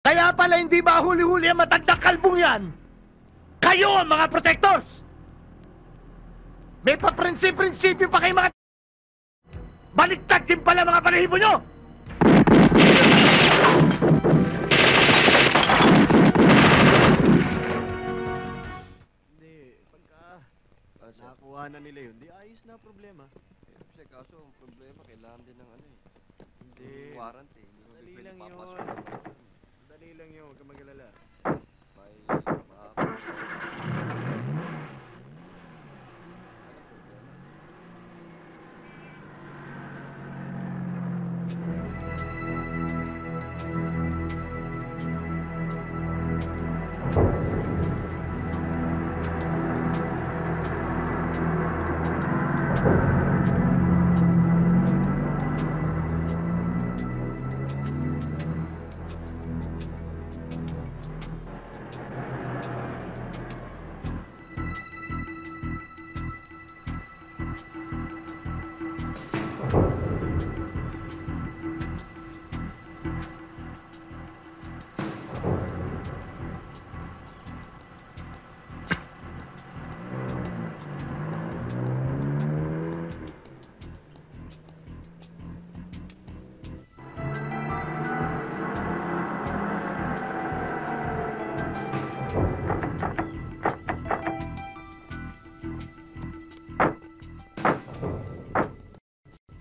Kaya pala hindi ba huli-huli ang matandang kalbong yan? Kayo ang mga protectors! May paprinsip-prinsipyo pa kayo mga... Baliktad din pala mga balahibo nyo! Hindi, pagka nakuha na nila yun, di ayos na problema. Kasi kaso ang problema, kailangan din ng ano eh. Hindi. Warrant eh. Hindi mo Dali pwede lang papasok. yun. Dali lang yun, huwag ka mag-alala. May makakapagod. Anong problema?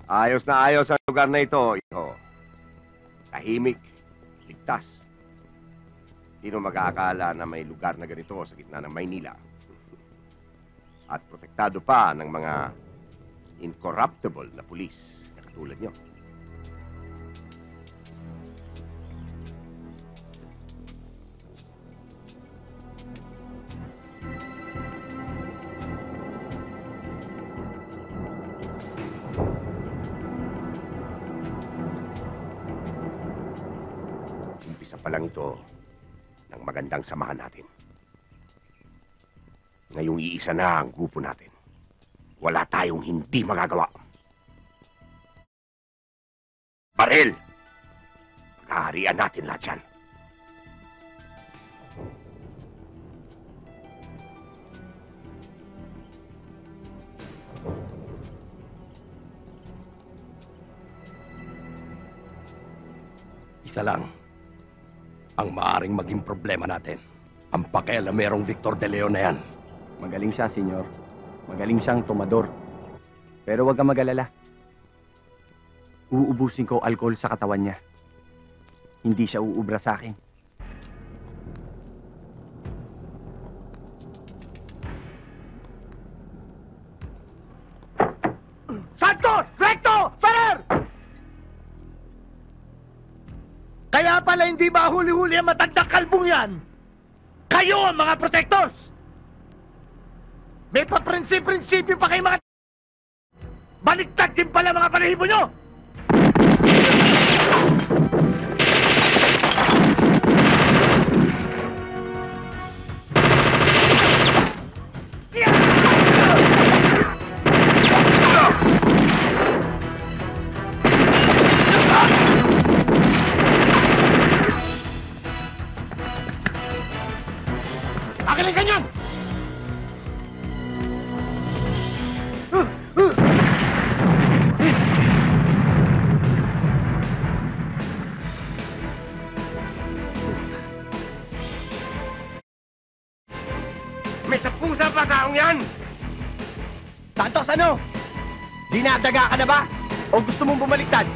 Ayos na ayos ang lugar na ito, iho. Tahimik, ligtas. Sino mag-aakala na may lugar na ganito sa gitna ng Maynila? At protektado pa ng mga incorruptible na pulis na katulad nyo. Umpisa pa lang ito ng magandang samahan natin. Ngayong iisa na ang grupo natin. Wala tayong hindi magagawa. Baril! Paghaharian natin lahat yan. Isa lang ang maaring maging problema natin. Ang pakialamerong Victor De Leon na yan. Magaling siya, senyor. Magaling siyang tomador. Pero huwag kang mag-alala. Uubusin ko alcohol sa katawan niya. Hindi siya uubra sa akin. Santos! Recto! Ferrer! Kaya pala hindi ba huli-huli ang matandang kalbong yan? Kayo ang mga protectors! May paprinsip-prinsipyo pa kayo mga... Baliktad din pala mga balahibo nyo! Akin ang ganyan! May sapung-sa pa taong yan! Santos, ano? Dinadaga ka na ba? O gusto mong bumaliktad?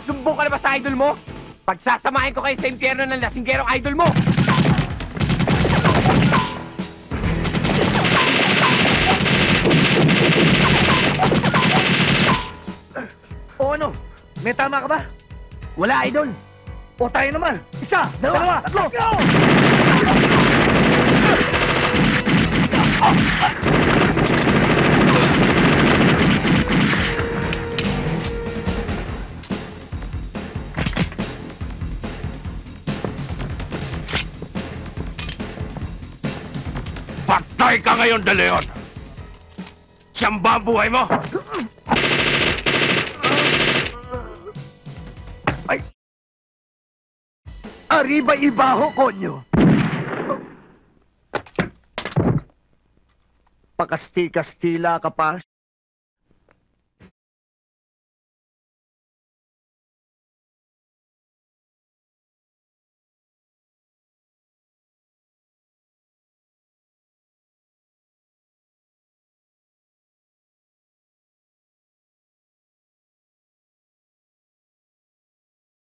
Nakapagsumbong ka na ba sa idol mo? Pagsasamahin ko kayo sa impyerno ng lasinggerong idol mo! O ano? May tama ka ba? Wala, idol. O tayo naman. Isa, dalawa, tatlo. Patay ka ngayon, De Leon! Siyang ba ang buhay mo? Arriba ibaho, konyo. Pakasti-kastila ka pa,